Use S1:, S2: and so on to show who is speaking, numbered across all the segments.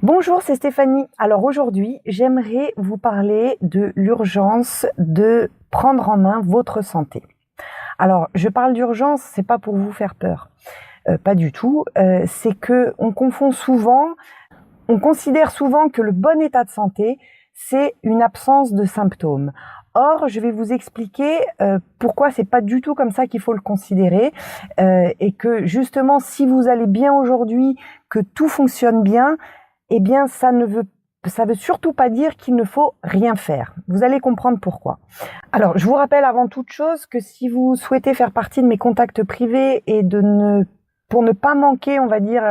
S1: Bonjour, c'est Stéphanie. Alors aujourd'hui, j'aimerais vous parler de l'urgence de prendre en main votre santé. Alors, je parle d'urgence, c'est pas pour vous faire peur, pas du tout. C'est que on confond souvent, on considère souvent que le bon état de santé, c'est une absence de symptômes. Or, je vais vous expliquer pourquoi c'est pas du tout comme ça qu'il faut le considérer et que justement, si vous allez bien aujourd'hui, que tout fonctionne bien, eh bien, ça veut surtout pas dire qu'il ne faut rien faire. Vous allez comprendre pourquoi. Alors, je vous rappelle avant toute chose que si vous souhaitez faire partie de mes contacts privés et pour ne pas manquer, on va dire,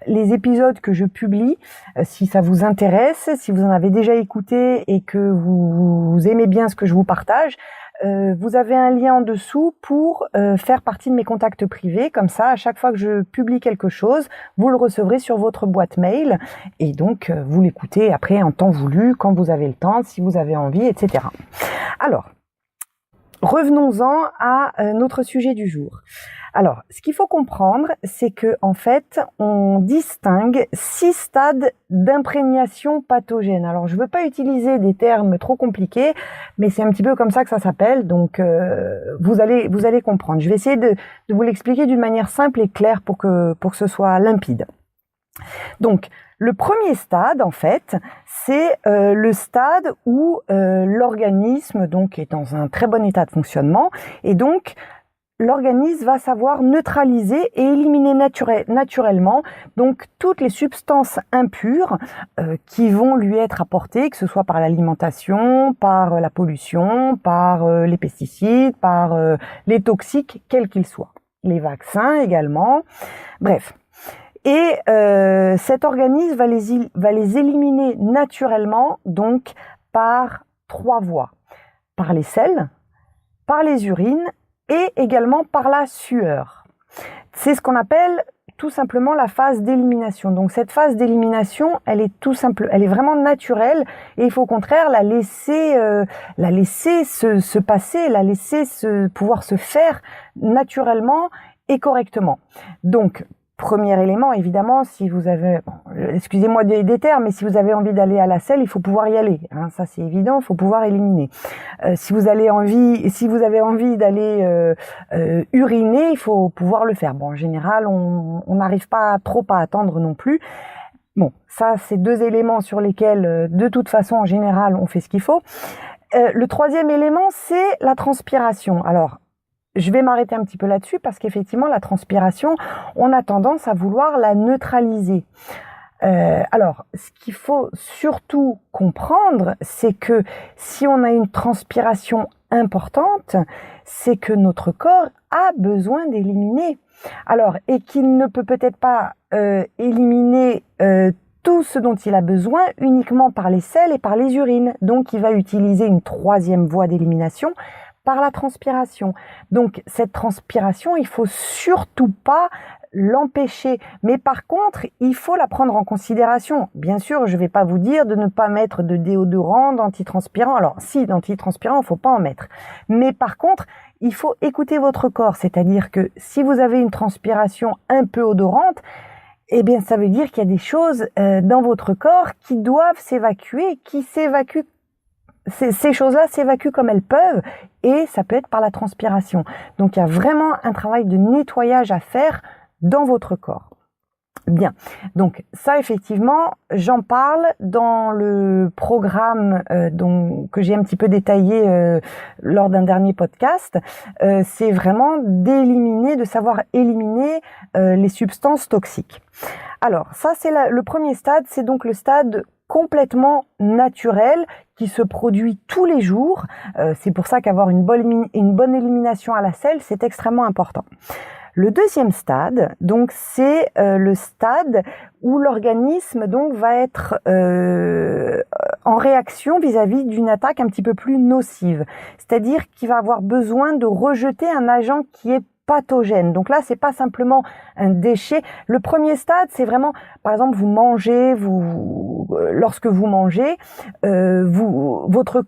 S1: les épisodes que je publie, si ça vous intéresse, si vous en avez déjà écouté et que vous aimez bien ce que je vous partage, vous avez un lien en dessous pour faire partie de mes contacts privés. Comme ça, à chaque fois que je publie quelque chose, vous le recevrez sur votre boîte mail et donc vous l'écoutez après en temps voulu, quand vous avez le temps, si vous avez envie, etc. Alors, revenons-en à notre sujet du jour. Alors, ce qu'il faut comprendre, c'est que en fait, on distingue 6 stades d'imprégnation pathogène. Alors, je ne veux pas utiliser des termes trop compliqués, mais c'est un petit peu comme ça que ça s'appelle. Donc, vous allez comprendre. Je vais essayer de vous l'expliquer d'une manière simple et claire pour que ce soit limpide. Donc, le premier stade, en fait, c'est le stade où l'organisme donc est dans un très bon état de fonctionnement et donc l'organisme va savoir neutraliser et éliminer naturellement donc toutes les substances impures qui vont lui être apportées, que ce soit par l'alimentation, par la pollution, par les pesticides, par les toxiques, quels qu'ils soient. Les vaccins également. Bref. Et cet organisme va les éliminer naturellement donc par 3 voies. Par les selles, par les urines et également par la sueur. C'est ce qu'on appelle tout simplement la phase d'élimination. Donc cette phase d'élimination, elle est vraiment naturelle et il faut au contraire la laisser se passer, la laisser pouvoir se faire naturellement et correctement. Donc premier élément, évidemment, si vous avez, excusez-moi des termes, mais si vous avez envie d'aller à la selle, il faut pouvoir y aller. Hein, ça, c'est évident, il faut pouvoir éliminer. Si vous avez envie d'aller uriner, il faut pouvoir le faire. Bon, en général, on n'arrive pas trop à attendre non plus. Bon, ça, c'est 2 éléments sur lesquels, de toute façon, en général, on fait ce qu'il faut. Le troisième élément, c'est la transpiration. Alors, je vais m'arrêter un petit peu là-dessus parce qu'effectivement, la transpiration, on a tendance à vouloir la neutraliser. Alors, ce qu'il faut surtout comprendre, c'est que si on a une transpiration importante, c'est que notre corps a besoin d'éliminer. Alors, et qu'il ne peut peut-être pas éliminer tout ce dont il a besoin uniquement par les selles et par les urines. Donc, il va utiliser une 3e voie d'élimination, par la transpiration. Donc, cette transpiration, il faut surtout pas l'empêcher. Mais par contre, il faut la prendre en considération. Bien sûr, je vais pas vous dire de ne pas mettre de déodorant, d'antitranspirant. Alors, si, d'antitranspirant, il faut pas en mettre. Mais par contre, il faut écouter votre corps. C'est-à-dire que si vous avez une transpiration un peu odorante, eh bien, ça veut dire qu'il y a des choses dans votre corps qui doivent s'évacuer, qui s'évacuent. Ces choses-là s'évacuent comme elles peuvent et ça peut être par la transpiration. Donc il y a vraiment un travail de nettoyage à faire dans votre corps. Bien, donc ça effectivement, j'en parle dans le programme que j'ai un petit peu détaillé lors d'un dernier podcast. C'est vraiment de savoir éliminer les substances toxiques. Alors ça c'est le premier stade, c'est donc le stade complètement naturel qui se produit tous les jours. C'est pour ça qu'avoir une bonne élimination à la selle, c'est extrêmement important. Le deuxième stade, donc, c'est le stade où l'organisme donc va être en réaction vis-à-vis d'une attaque un petit peu plus nocive. C'est-à-dire qu'il va avoir besoin de rejeter un agent qui est pathogène. Donc là, c'est pas simplement un déchet. Le premier stade, c'est vraiment, par exemple, vous mangez, lorsque vous mangez, votre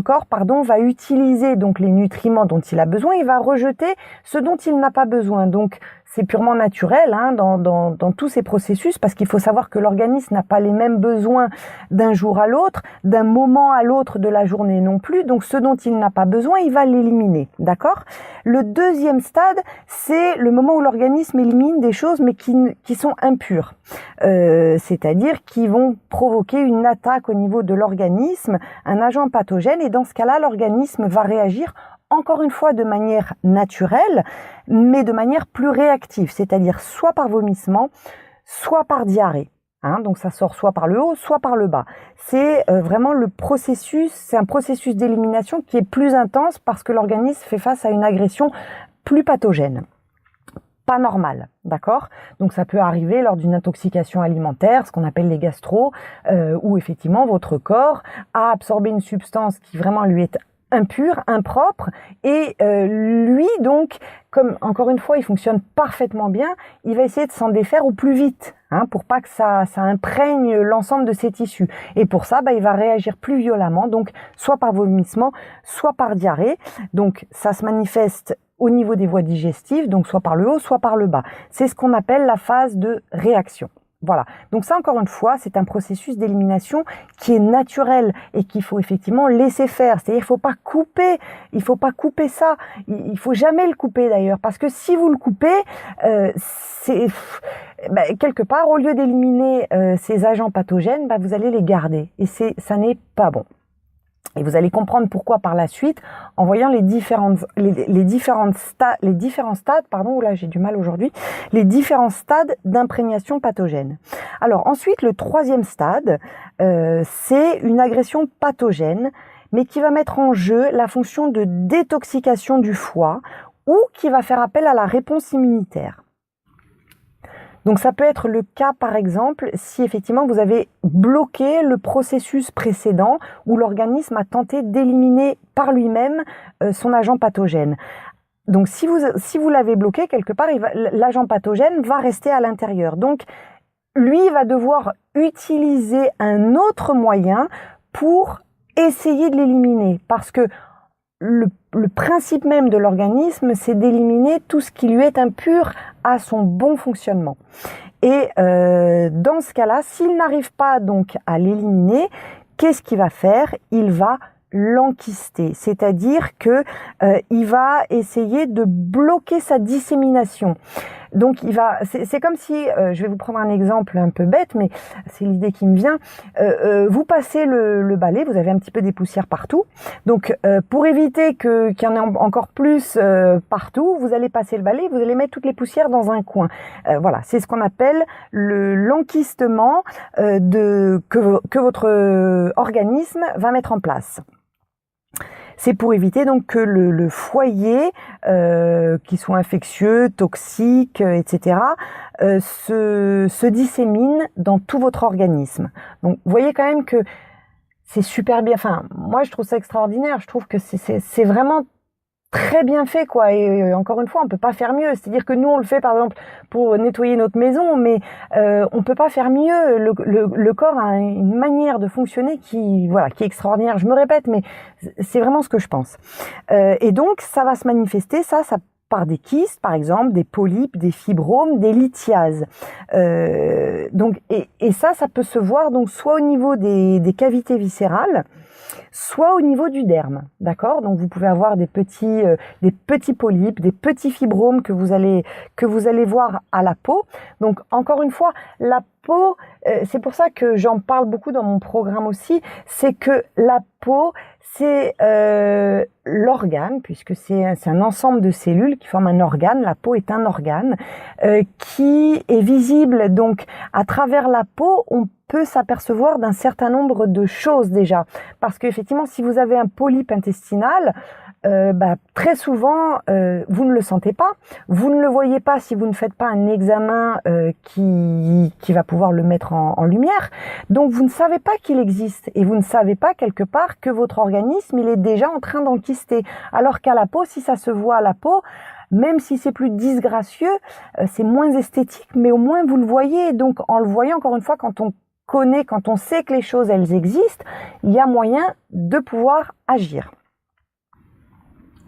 S1: corps, va utiliser donc les nutriments dont il a besoin, il va rejeter ce dont il n'a pas besoin. Donc c'est purement naturel dans tous ces processus, parce qu'il faut savoir que l'organisme n'a pas les mêmes besoins d'un jour à l'autre, d'un moment à l'autre de la journée non plus. Donc ce dont il n'a pas besoin, il va l'éliminer, d'accord? Le deuxième stade, c'est le moment où l'organisme élimine des choses mais qui sont impures, c'est-à-dire qui vont provoquer une attaque au niveau de l'organisme, un agent pathogène, et dans ce cas-là, l'organisme va réagir encore une fois de manière naturelle, mais de manière plus réactive, c'est-à-dire soit par vomissement, soit par diarrhée. Donc ça sort soit par le haut, soit par le bas. C'est vraiment c'est un processus d'élimination qui est plus intense parce que l'organisme fait face à une agression plus pathogène. Pas normale, d'accord? Donc ça peut arriver lors d'une intoxication alimentaire, ce qu'on appelle les gastro, où effectivement votre corps a absorbé une substance qui vraiment lui est impur, impropre, et lui donc, comme encore une fois il fonctionne parfaitement bien, il va essayer de s'en défaire au plus vite, pour pas que ça imprègne l'ensemble de ses tissus, et pour ça il va réagir plus violemment, donc soit par vomissement, soit par diarrhée. Donc ça se manifeste au niveau des voies digestives, donc soit par le haut, soit par le bas. C'est ce qu'on appelle la phase de réaction. Voilà. Donc ça, encore une fois, c'est un processus d'élimination qui est naturel et qu'il faut effectivement laisser faire. C'est-à-dire, il faut pas couper ça. Il faut jamais le couper d'ailleurs, parce que si vous le coupez, quelque part, au lieu d'éliminer ces agents pathogènes, vous allez les garder, et ça n'est pas bon. Et vous allez comprendre pourquoi par la suite, en voyant les différents stades, là j'ai du mal aujourd'hui, les différents stades d'imprégnation pathogène. Alors ensuite, le troisième stade, c'est une agression pathogène, mais qui va mettre en jeu la fonction de détoxication du foie, ou qui va faire appel à la réponse immunitaire. Donc ça peut être le cas, par exemple, si effectivement vous avez bloqué le processus précédent où l'organisme a tenté d'éliminer par lui-même son agent pathogène. Donc si vous l'avez bloqué quelque part, l'agent pathogène va rester à l'intérieur. Donc lui va devoir utiliser un autre moyen pour essayer de l'éliminer, parce que le principe même de l'organisme, c'est d'éliminer tout ce qui lui est impur à son bon fonctionnement. Et dans ce cas-là, s'il n'arrive pas donc à l'éliminer, qu'est-ce qu'il va faire? Il va l'enquister, c'est-à-dire que il va essayer de bloquer sa dissémination. Donc c'est comme si, je vais vous prendre un exemple un peu bête, mais c'est l'idée qui me vient. Vous passez le balai, vous avez un petit peu des poussières partout. Donc pour éviter qu'il y en ait encore plus partout, vous allez passer le balai, vous allez mettre toutes les poussières dans un coin. Voilà, c'est ce qu'on appelle l'enquistement que votre organisme va mettre en place. C'est pour éviter donc que le foyer, qui soit infectieux, toxique, etc., se dissémine dans tout votre organisme. Donc, vous voyez quand même que c'est super bien. Enfin, moi, je trouve ça extraordinaire. Je trouve que c'est vraiment très bien fait, quoi. Et encore une fois, on peut pas faire mieux. C'est-à-dire que nous, on le fait, par exemple, pour nettoyer notre maison, mais on peut pas faire mieux. Le corps a une manière de fonctionner qui est extraordinaire. Je me répète, mais c'est vraiment ce que je pense. Et donc, ça va se manifester, ça par des kystes, par exemple, des polypes, des fibromes, des lithiases. Donc, et ça peut se voir donc soit au niveau des cavités viscérales, soit au niveau du derme, d'accord? Donc vous pouvez avoir des petits polypes, des petits fibromes que vous allez voir à la peau. Donc encore une fois, la peau, c'est pour ça que j'en parle beaucoup dans mon programme aussi, c'est que la peau, c'est l'organe, puisque c'est un ensemble de cellules qui forment un organe. La peau est un organe qui est visible. Donc à travers la peau, on peut s'apercevoir d'un certain nombre de choses déjà, parce qu'effectivement, si vous avez un polype intestinal, très souvent vous ne le sentez pas, vous ne le voyez pas si vous ne faites pas un examen qui va pouvoir le mettre en lumière. Donc vous ne savez pas qu'il existe, et vous ne savez pas quelque part que votre organisme il est déjà en train d'enquister, alors qu'à la peau, si ça se voit à la peau, même si c'est plus disgracieux, c'est moins esthétique, mais au moins vous le voyez. Et donc en le voyant, encore une fois, quand on connaît, quand on sait que les choses elles existent, il y a moyen de pouvoir agir.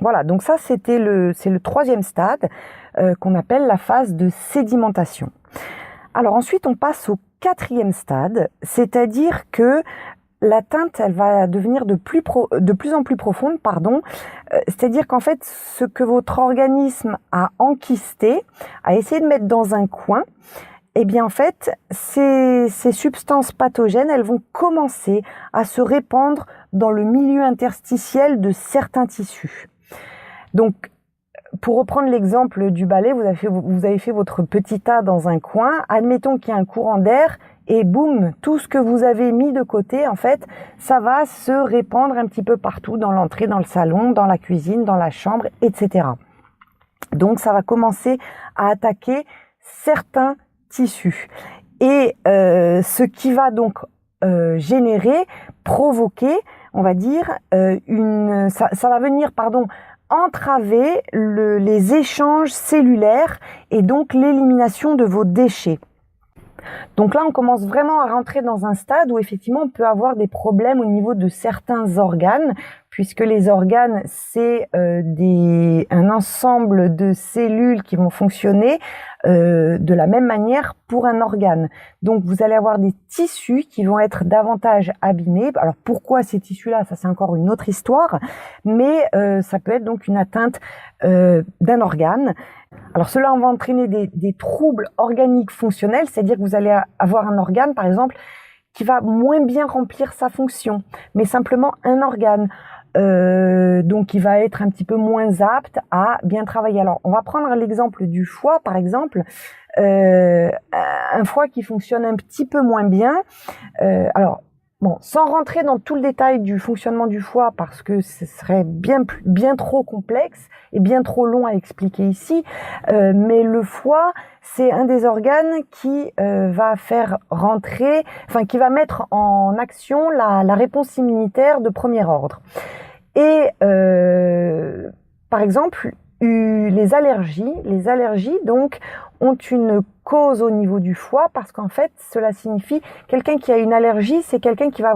S1: Voilà, donc ça c'est le 3e stade qu'on appelle la phase de sédimentation. Alors ensuite on passe au 4e stade, c'est-à-dire que l'atteinte elle va devenir de plus en plus profonde, c'est-à-dire qu'en fait ce que votre organisme a enquisté, a essayé de mettre dans un coin, eh bien en fait ces substances pathogènes elles vont commencer à se répandre dans le milieu interstitiel de certains tissus. Donc, pour reprendre l'exemple du balai, vous avez fait votre petit tas dans un coin. Admettons qu'il y a un courant d'air et boum, tout ce que vous avez mis de côté, en fait, ça va se répandre un petit peu partout, dans l'entrée, dans le salon, dans la cuisine, dans la chambre, etc. Donc, ça va commencer à attaquer certains tissus. Et ce qui va donc provoquer, on va dire, ça va venir, entraver les échanges cellulaires et donc l'élimination de vos déchets. Donc là, on commence vraiment à rentrer dans un stade où effectivement on peut avoir des problèmes au niveau de certains organes, puisque les organes, c'est un ensemble de cellules qui vont fonctionner de la même manière pour un organe. Donc vous allez avoir des tissus qui vont être davantage abîmés. Alors pourquoi ces tissus-là? Ça c'est encore une autre histoire, mais ça peut être donc une atteinte d'un organe. Alors cela va entraîner des troubles organiques fonctionnels, c'est-à-dire que vous allez avoir un organe par exemple qui va moins bien remplir sa fonction, mais simplement un organe. Donc il va être un petit peu moins apte à bien travailler. Alors on va prendre l'exemple du foie par exemple, un foie qui fonctionne un petit peu moins bien. Bon, sans rentrer dans tout le détail du fonctionnement du foie parce que ce serait bien trop complexe et bien trop long à expliquer ici, mais le foie, c'est un des organes qui va faire rentrer, qui va mettre en action la réponse immunitaire de premier ordre. Et par exemple, les allergies donc ont une cause au niveau du foie parce qu'en fait cela signifie quelqu'un qui a une allergie, c'est quelqu'un qui va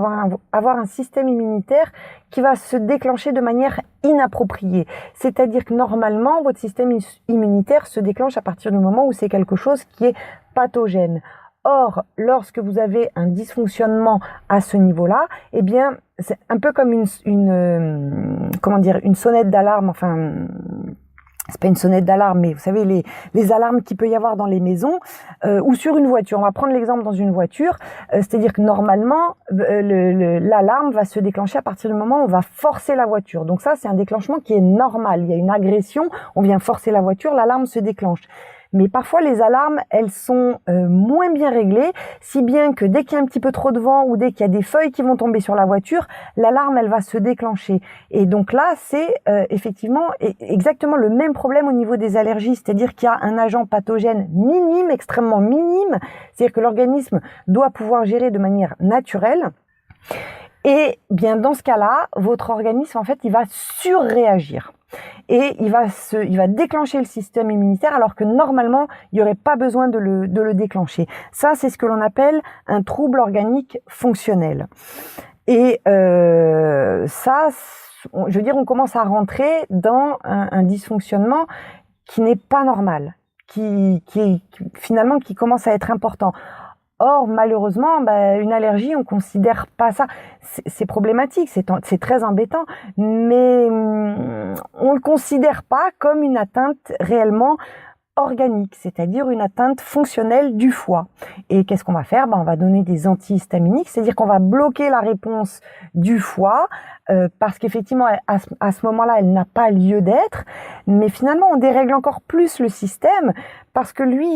S1: avoir un système immunitaire qui va se déclencher de manière inappropriée. C'est-à-dire que normalement votre système immunitaire se déclenche à partir du moment où c'est quelque chose qui est pathogène. Or, lorsque vous avez un dysfonctionnement à ce niveau-là, eh bien, c'est un peu comme une sonnette d'alarme, c'est pas une sonnette d'alarme, mais vous savez, les alarmes qu'il peut y avoir dans les maisons ou sur une voiture. On va prendre l'exemple dans une voiture, c'est-à-dire que normalement, l'alarme va se déclencher à partir du moment où on va forcer la voiture. Donc ça, c'est un déclenchement qui est normal. Il y a une agression, on vient forcer la voiture, l'alarme se déclenche. Mais parfois, les alarmes, elles sont moins bien réglées, si bien que dès qu'il y a un petit peu trop de vent ou dès qu'il y a des feuilles qui vont tomber sur la voiture, l'alarme, elle va se déclencher. Et donc là, c'est effectivement exactement le même problème au niveau des allergies, c'est-à-dire qu'il y a un agent pathogène minime, extrêmement minime, c'est-à-dire que l'organisme doit pouvoir gérer de manière naturelle. Et bien dans ce cas-là, votre organisme, en fait, il va surréagir. Et il va déclencher le système immunitaire alors que normalement, il n'y aurait pas besoin de le déclencher. Ça, c'est ce que l'on appelle un trouble organique fonctionnel. Et ça, je veux dire, on commence à rentrer dans un dysfonctionnement qui n'est pas normal, qui commence à être important. Or, malheureusement, une allergie, on considère pas ça. C'est problématique, c'est très embêtant, mais on le considère pas comme une atteinte réellement organique, c'est-à-dire une atteinte fonctionnelle du foie. Et qu'est-ce qu'on va faire? On va donner des antihistaminiques, c'est-à-dire qu'on va bloquer la réponse du foie, parce qu'effectivement, à ce moment-là, elle n'a pas lieu d'être, mais finalement, on dérègle encore plus le système, parce que lui,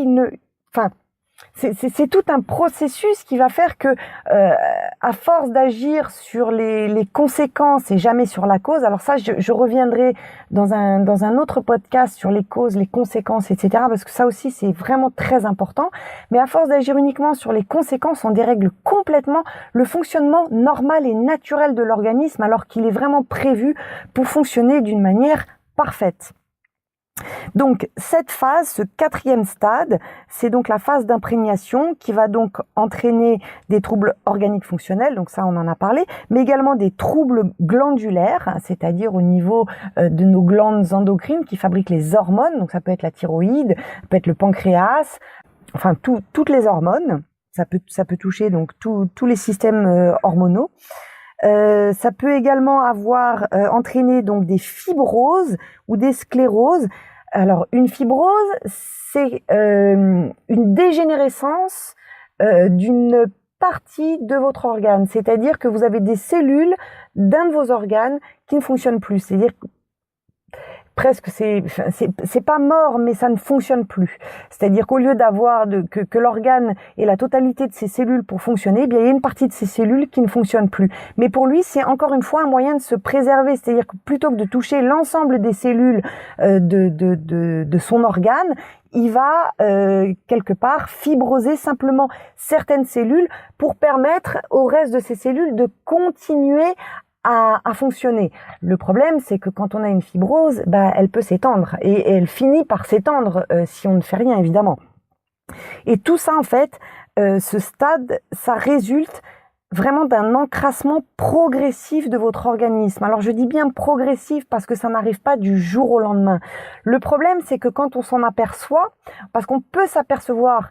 S1: c'est tout un processus qui va faire que, à force d'agir sur les conséquences et jamais sur la cause, alors ça, je reviendrai dans un autre podcast sur les causes, les conséquences, etc., parce que ça aussi, c'est vraiment très important. Mais à force d'agir uniquement sur les conséquences, on dérègle complètement le fonctionnement normal et naturel de l'organisme, alors qu'il est vraiment prévu pour fonctionner d'une manière parfaite. Donc cette phase, ce 4e stade, c'est donc la phase d'imprégnation qui va donc entraîner des troubles organiques fonctionnels, donc ça on en a parlé, mais également des troubles glandulaires, c'est-à-dire au niveau de nos glandes endocrines qui fabriquent les hormones, donc ça peut être la thyroïde, ça peut être le pancréas, enfin toutes les hormones, ça peut toucher donc tous les systèmes hormonaux. Ça peut également avoir entraîné donc des fibroses ou des scléroses. Alors une fibrose, c'est une dégénérescence d'une partie de votre organe, c'est-à-dire que vous avez des cellules d'un de vos organes qui ne fonctionnent plus, c'est-à-dire presque c'est pas mort, mais ça ne fonctionne plus. C'est-à-dire qu'au lieu d'avoir que l'organe ait la totalité de ses cellules pour fonctionner, eh bien il y a une partie de ces cellules qui ne fonctionne plus. Mais pour lui, c'est encore une fois un moyen de se préserver. C'est-à-dire que plutôt que de toucher l'ensemble des cellules de son organe, il va quelque part fibroser simplement certaines cellules pour permettre au reste de ces cellules de continuer à fonctionner. Le problème, c'est que quand on a une fibrose, elle peut s'étendre et elle finit par s'étendre si on ne fait rien, évidemment. Et tout ça, en fait, ce stade, ça résulte vraiment d'un encrassement progressif de votre organisme. Alors je dis bien progressif parce que ça n'arrive pas du jour au lendemain. Le problème, c'est que quand on s'en aperçoit, parce qu'on peut s'apercevoir,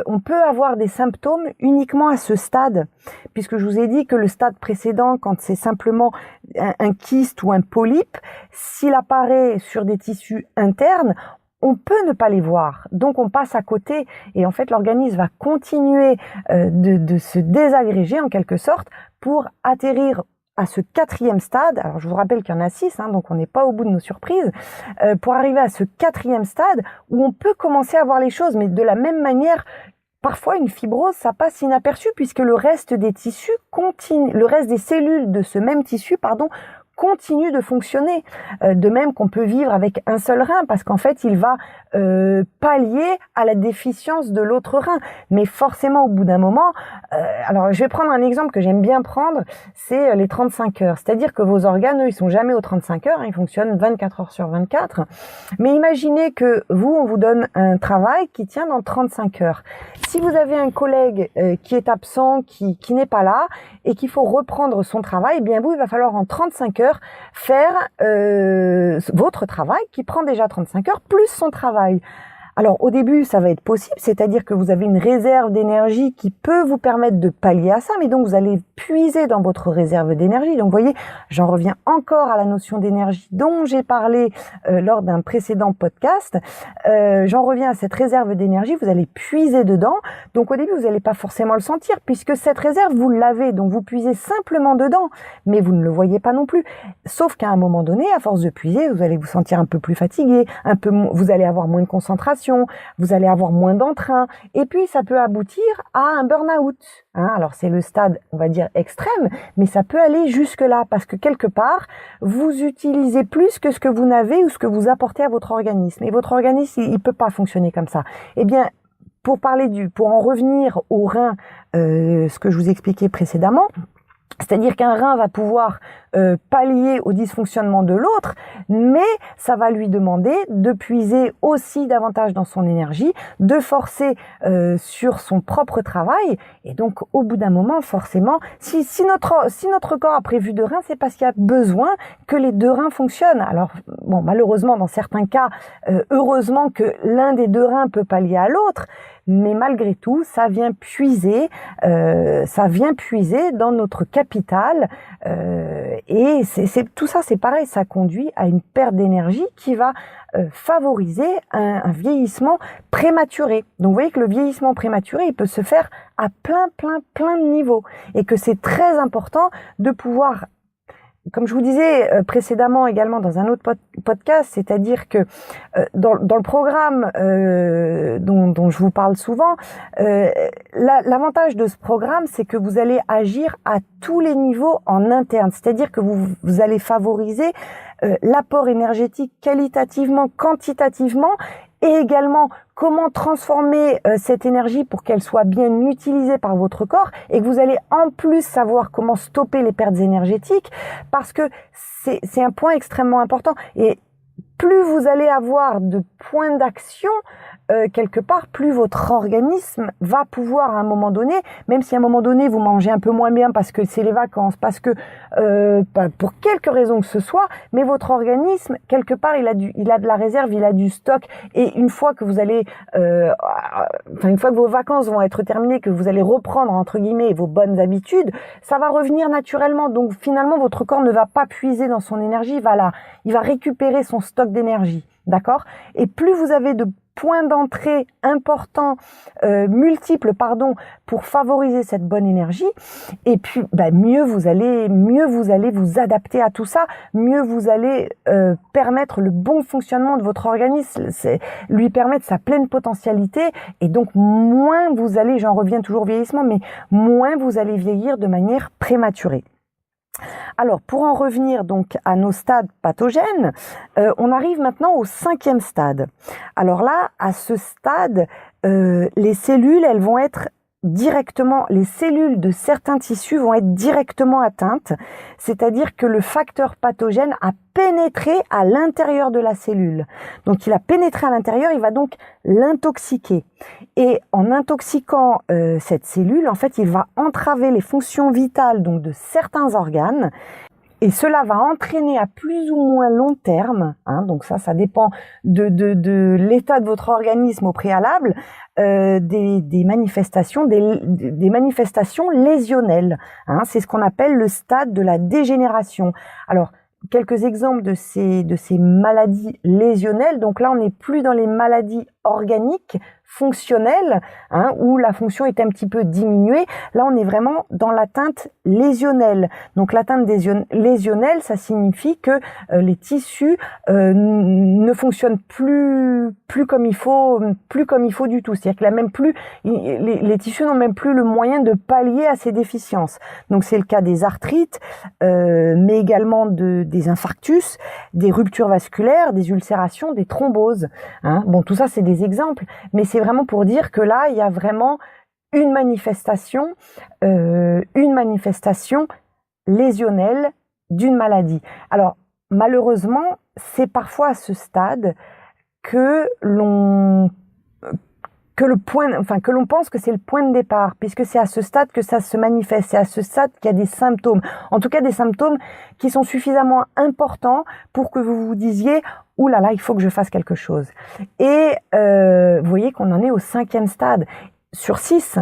S1: on peut avoir des symptômes uniquement à ce stade, puisque je vous ai dit que le stade précédent, quand c'est simplement un kyste ou un polype, s'il apparaît sur des tissus internes, on peut ne pas les voir, donc on passe à côté et en fait l'organisme va continuer de se désagréger en quelque sorte pour atterrir à ce 4e stade. Alors je vous rappelle qu'il y en a 6, donc on n'est pas au bout de nos surprises, pour arriver à ce 4e stade où on peut commencer à voir les choses, mais de la même manière. Parfois, une fibrose, ça passe inaperçu puisque le reste des tissus continue, le reste des cellules de ce même tissu, continue de fonctionner. De même qu'on peut vivre avec un seul rein parce qu'en fait, il va pallier à la déficience de l'autre rein. Mais forcément, au bout d'un moment, alors je vais prendre un exemple que j'aime bien prendre, c'est les 35 heures. C'est-à-dire que vos organes, eux, ils sont jamais aux 35 heures, ils fonctionnent 24 heures sur 24. Mais imaginez que vous, on vous donne un travail qui tient dans 35 heures. Si vous avez un collègue qui est absent, qui n'est pas là, et qu'il faut reprendre son travail, eh bien vous, il va falloir en 35 heures faire votre travail qui prend déjà 35 heures plus son travail. Alors au début, ça va être possible, c'est-à-dire que vous avez une réserve d'énergie qui peut vous permettre de pallier à ça, mais donc vous allez puiser dans votre réserve d'énergie. Donc vous voyez, j'en reviens encore à la notion d'énergie dont j'ai parlé lors d'un précédent podcast. J'en reviens à cette réserve d'énergie, vous allez puiser dedans. Donc au début, vous n'allez pas forcément le sentir puisque cette réserve, vous l'avez, donc vous puisez simplement dedans, mais vous ne le voyez pas non plus. Sauf qu'à un moment donné, à force de puiser, vous allez vous sentir un peu plus fatigué, vous allez avoir moins de concentration, vous allez avoir moins d'entrain, et puis ça peut aboutir à un burn-out. Alors c'est le stade, on va dire, extrême, mais ça peut aller jusque-là, parce que quelque part, vous utilisez plus que ce que vous n'avez ou ce que vous apportez à votre organisme. Et votre organisme, il peut pas fonctionner comme ça. Eh bien, pour en revenir au rein, ce que je vous expliquais précédemment, c'est-à-dire qu'un rein va pouvoir pallier au dysfonctionnement de l'autre, mais ça va lui demander de puiser aussi davantage dans son énergie, de forcer sur son propre travail, et donc au bout d'un moment, forcément, si notre corps a prévu 2 reins, c'est parce qu'il y a besoin que les 2 reins fonctionnent. Alors bon, malheureusement, dans certains cas, heureusement que l'un des 2 reins peut pallier à l'autre, mais malgré tout, ça vient puiser dans notre capital, et tout ça, c'est pareil, ça conduit à une perte d'énergie qui va favoriser un vieillissement prématuré. Donc vous voyez que le vieillissement prématuré, il peut se faire à plein de niveaux, et que c'est très important de pouvoir, comme je vous disais précédemment également dans un autre podcast, c'est-à-dire que dans le programme dont je vous parle souvent, l'avantage de ce programme, c'est que vous allez agir à tous les niveaux en interne, c'est-à-dire que vous allez favoriser l'apport énergétique qualitativement, quantitativement, et également comment transformer cette énergie pour qu'elle soit bien utilisée par votre corps, et que vous allez en plus savoir comment stopper les pertes énergétiques, parce que c'est un point extrêmement important. Et plus vous allez avoir de points d'action, quelque part, plus votre organisme va pouvoir à un moment donné, même si à un moment donné vous mangez un peu moins bien parce que c'est les vacances, parce que pour quelque raison que ce soit, mais votre organisme, quelque part, il a de la réserve, il a du stock, et une fois que vous allez, une fois que vos vacances vont être terminées, que vous allez reprendre entre guillemets vos bonnes habitudes, ça va revenir naturellement. Donc finalement, votre corps ne va pas puiser dans son énergie, il va récupérer son stock d'énergie, d'accord? Et plus vous avez de points d'entrée importants, multiples, pour favoriser cette bonne énergie, et puis mieux vous allez vous adapter à tout ça, mieux vous allez permettre le bon fonctionnement de votre organisme, lui permettre sa pleine potentialité, et donc moins vous allez, j'en reviens toujours au vieillissement, mais moins vous allez vieillir de manière prématurée. Alors, pour en revenir donc à nos stades pathogènes, on arrive maintenant au 5e stade. Alors là, à ce stade, les cellules, elles vont être directement, les cellules de certains tissus vont être directement atteintes, c'est-à-dire que le facteur pathogène a pénétré à l'intérieur de la cellule. Donc il a pénétré à l'intérieur, il va donc l'intoxiquer. Et en intoxiquant cette cellule, en fait, il va entraver les fonctions vitales donc de certains organes. Et cela va entraîner à plus ou moins long terme, donc ça dépend de l'état de votre organisme au préalable, des manifestations lésionnelles. C'est ce qu'on appelle le stade de la dégénération. Alors, quelques exemples de ces maladies lésionnelles. Donc là, on n'est plus dans les maladies organiques, fonctionnelles, où la fonction est un petit peu diminuée. Là, on est vraiment dans l'atteinte lésionnelle. Donc l'atteinte lésionnelle, ça signifie que les tissus ne fonctionnent plus comme il faut du tout. C'est-à-dire que là, même plus les tissus n'ont même plus le moyen de pallier à ces déficiences. Donc c'est le cas des arthrites, mais également des infarctus, des ruptures vasculaires, des ulcérations, des thromboses. Bon, tout ça, c'est des exemples, mais c'est vraiment pour dire que là, il y a vraiment une manifestation lésionnelle d'une maladie. Alors, malheureusement, c'est parfois à ce stade que l'on pense que c'est le point de départ, puisque c'est à ce stade que ça se manifeste, c'est à ce stade qu'il y a des symptômes, en tout cas des symptômes qui sont suffisamment importants pour que vous vous disiez « Ouh là là, il faut que je fasse quelque chose ». Et vous voyez qu'on en est au 5e stade, sur 6.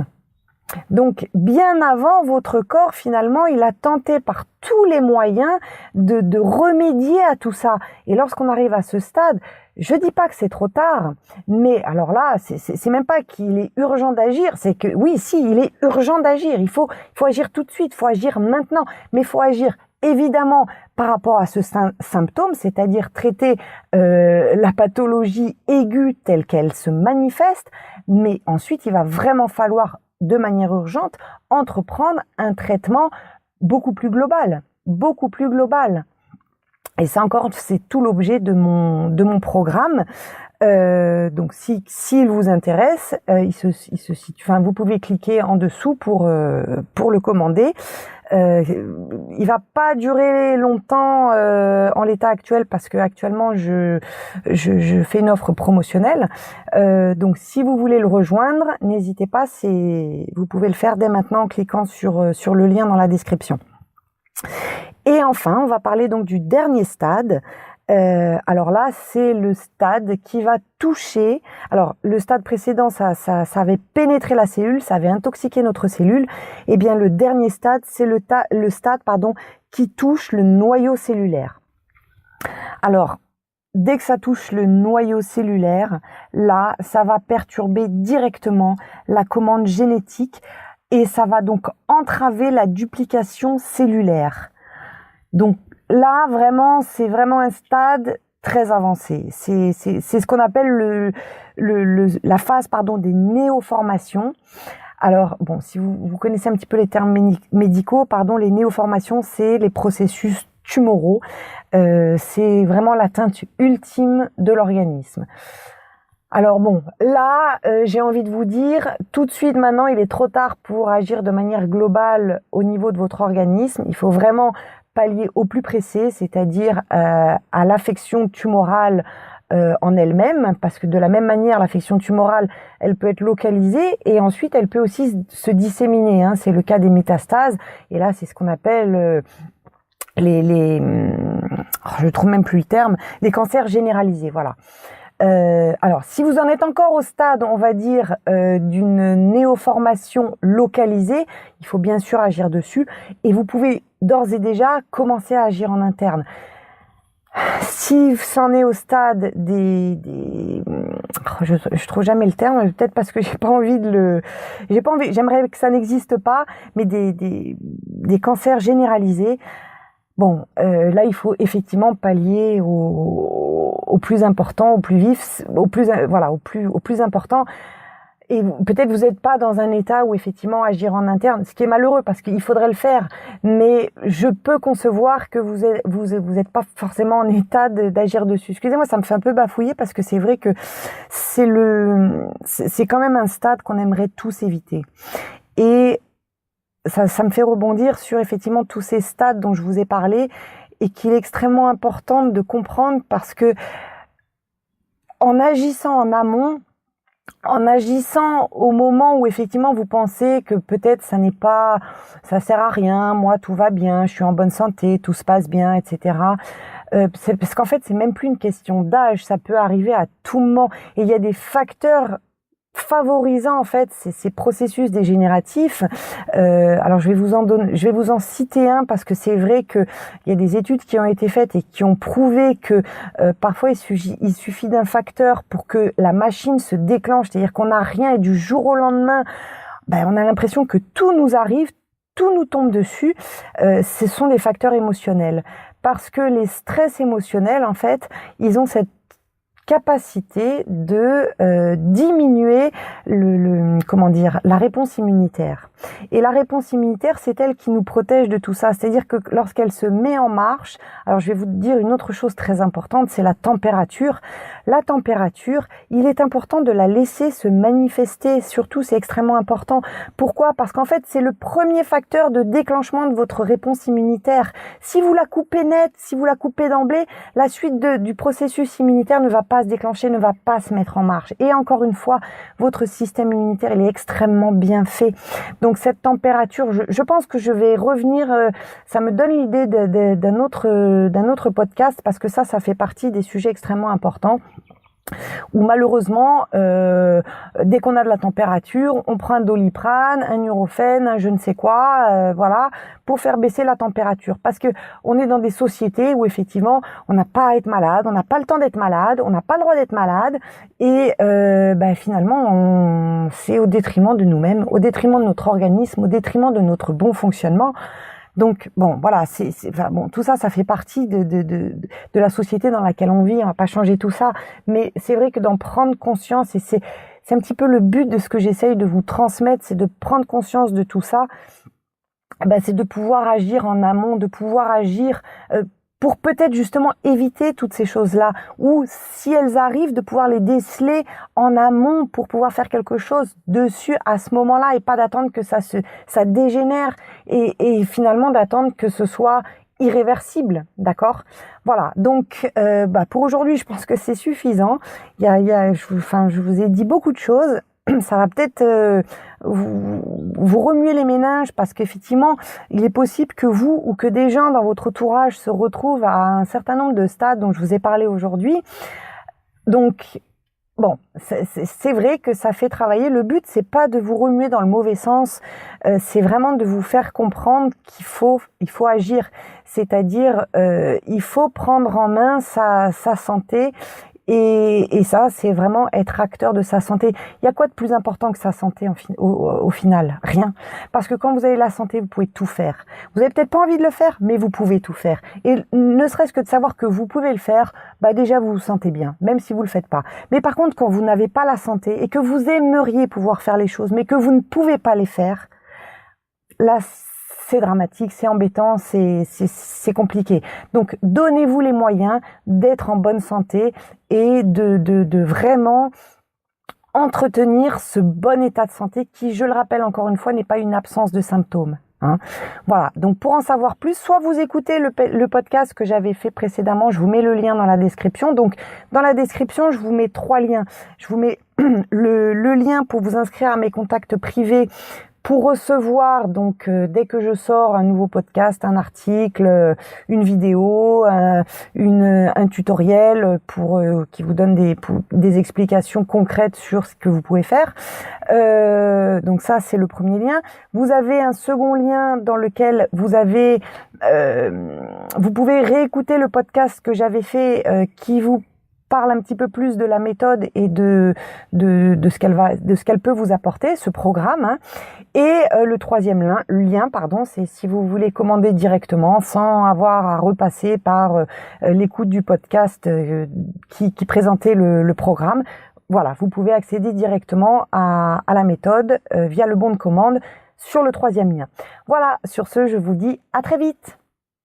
S1: Donc, bien avant, votre corps, finalement, il a tenté par tous les moyens de remédier à tout ça. Et lorsqu'on arrive à ce stade, je dis pas que c'est trop tard, mais alors là, c'est même pas qu'il est urgent d'agir, c'est que oui, si, il est urgent d'agir. Il faut agir tout de suite, il faut agir maintenant, mais il faut agir évidemment par rapport à ce symptôme, c'est-à-dire traiter la pathologie aiguë telle qu'elle se manifeste, mais ensuite, il va vraiment falloir de manière urgente, entreprendre un traitement beaucoup plus global. Et ça encore, c'est tout l'objet de mon programme. Donc, s'il vous intéresse, il se situe. Enfin, vous pouvez cliquer en dessous pour le commander. Il va pas durer longtemps en l'état actuel parce que actuellement je fais une offre promotionnelle. Donc si vous voulez le rejoindre, n'hésitez pas, vous pouvez le faire dès maintenant en cliquant sur le lien dans la description. Et enfin, on va parler donc du dernier stade. Alors là, c'est le stade qui va toucher. Alors, le stade précédent, ça avait pénétré la cellule, ça avait intoxiqué notre cellule. Eh bien, le dernier stade, c'est le stade qui touche le noyau cellulaire. Alors, dès que ça touche le noyau cellulaire, là, ça va perturber directement la commande génétique et ça va donc entraver la duplication cellulaire. Donc, là, vraiment, c'est vraiment un stade très avancé. C'est ce qu'on appelle la phase des néoformations. Alors, bon, si vous connaissez un petit peu les termes médicaux, les néoformations, c'est les processus tumoraux. C'est vraiment l'atteinte ultime de l'organisme. Alors bon, là, j'ai envie de vous dire, tout de suite maintenant, il est trop tard pour agir de manière globale au niveau de votre organisme. Il faut vraiment pallier au plus pressé, c'est-à-dire à l'affection tumorale en elle-même, parce que de la même manière, l'affection tumorale, elle peut être localisée et ensuite elle peut aussi se disséminer. Hein. C'est le cas des métastases. Et là, c'est ce qu'on appelle je trouve même plus le terme, les cancers généralisés. Voilà. Alors, si vous en êtes encore au stade, on va dire, d'une néoformation localisée, il faut bien sûr agir dessus et vous pouvez d'ores et déjà commencer à agir en interne. Si c'en est au stade je trouve jamais le terme, peut-être parce que j'ai pas envie, j'aimerais que ça n'existe pas, mais des cancers généralisés. Bon, là, il faut effectivement pallier au plus important, au plus vif, au plus important. Et peut-être vous n'êtes pas dans un état où effectivement agir en interne, ce qui est malheureux parce qu'il faudrait le faire. Mais je peux concevoir que vous êtes pas forcément en état d'agir dessus. Excusez-moi, ça me fait un peu bafouiller parce que c'est vrai que c'est quand même un stade qu'on aimerait tous éviter. Et ça me fait rebondir sur effectivement tous ces stades dont je vous ai parlé et qu'il est extrêmement important de comprendre parce que en agissant en amont, en agissant au moment où effectivement vous pensez que peut-être ça sert à rien, moi tout va bien, je suis en bonne santé, tout se passe bien, etc. C'est parce qu'en fait c'est même plus une question d'âge, ça peut arriver à tout moment et il y a des facteurs favorisant en fait ces processus dégénératifs. Alors je vais vous en citer un parce que c'est vrai que il y a des études qui ont été faites et qui ont prouvé que parfois il suffit d'un facteur pour que la machine se déclenche, c'est-à-dire qu'on n'a rien et du jour au lendemain, on a l'impression que tout nous arrive, tout nous tombe dessus. Ce sont des facteurs émotionnels parce que les stress émotionnels en fait, ils ont cette capacité de diminuer la réponse immunitaire. Et la réponse immunitaire, c'est elle qui nous protège de tout ça. C'est-à-dire que lorsqu'elle se met en marche, alors je vais vous dire une autre chose très importante, c'est la température. La température, il est important de la laisser se manifester. Surtout, c'est extrêmement important. Pourquoi ? Parce qu'en fait, c'est le premier facteur de déclenchement de votre réponse immunitaire. Si vous la coupez net, si vous la coupez d'emblée, la suite du processus immunitaire ne va pas se déclencher, ne va pas se mettre en marche. Et encore une fois, votre système immunitaire, il est extrêmement bien fait. Donc cette température, je pense que je vais revenir, ça me donne l'idée d'un autre podcast parce que ça fait partie des sujets extrêmement importants. Où malheureusement, dès qu'on a de la température, on prend un Doliprane, un Nurofen, un je ne sais quoi, voilà, pour faire baisser la température. Parce que on est dans des sociétés où effectivement, on n'a pas à être malade, on n'a pas le temps d'être malade, on n'a pas le droit d'être malade, et finalement, c'est au détriment de nous-mêmes, au détriment de notre organisme, au détriment de notre bon fonctionnement. Donc bon, voilà, tout ça, ça fait partie de la société dans laquelle on vit. On va pas changer tout ça, mais c'est vrai que d'en prendre conscience et c'est un petit peu le but de ce que j'essaye de vous transmettre, c'est de prendre conscience de tout ça. C'est de pouvoir agir en amont, de pouvoir agir pour peut-être justement éviter toutes ces choses-là, ou si elles arrivent, de pouvoir les déceler en amont pour pouvoir faire quelque chose dessus à ce moment-là et pas d'attendre que ça dégénère et finalement d'attendre que ce soit irréversible, d'accord ? Voilà, donc pour aujourd'hui, je pense que c'est suffisant. Je vous ai dit beaucoup de choses. Ça va peut-être vous remuer les méninges parce qu'effectivement, il est possible que vous ou que des gens dans votre entourage se retrouvent à un certain nombre de stades dont je vous ai parlé aujourd'hui. Donc, bon, c'est vrai que ça fait travailler. Le but, c'est pas de vous remuer dans le mauvais sens, c'est vraiment de vous faire comprendre qu'il faut agir. C'est-à-dire, il faut prendre en main sa santé. Et ça, c'est vraiment être acteur de sa santé. Il y a quoi de plus important que sa santé au final ? Rien. Parce que quand vous avez la santé, vous pouvez tout faire. Vous avez peut-être pas envie de le faire, mais vous pouvez tout faire. Et ne serait-ce que de savoir que vous pouvez le faire, déjà vous vous sentez bien, même si vous le faites pas. Mais par contre, quand vous n'avez pas la santé et que vous aimeriez pouvoir faire les choses, mais que vous ne pouvez pas les faire, là, c'est dramatique, c'est embêtant, c'est compliqué. Donc, donnez-vous les moyens d'être en bonne santé et de vraiment entretenir ce bon état de santé qui, je le rappelle encore une fois, n'est pas une absence de symptômes. Hein. Voilà, donc pour en savoir plus, soit vous écoutez le podcast que j'avais fait précédemment, je vous mets le lien dans la description. Donc dans la description, je vous mets 3 liens. Je vous mets le lien pour vous inscrire à mes contacts privés, pour recevoir donc dès que je sors un nouveau podcast, un article, une vidéo, un tutoriel pour qui vous donne des explications concrètes sur ce que vous pouvez faire. Donc ça c'est le premier lien. Vous avez un second lien dans lequel vous pouvez réécouter le podcast que j'avais fait qui vous parle un petit peu plus de la méthode et de ce qu'elle peut vous apporter, ce programme. Hein. Et le troisième lien, c'est si vous voulez commander directement sans avoir à repasser par l'écoute du podcast qui présentait le programme. Voilà, vous pouvez accéder directement à la méthode via le bon de commande sur le troisième lien. Voilà, sur ce, je vous dis à très vite.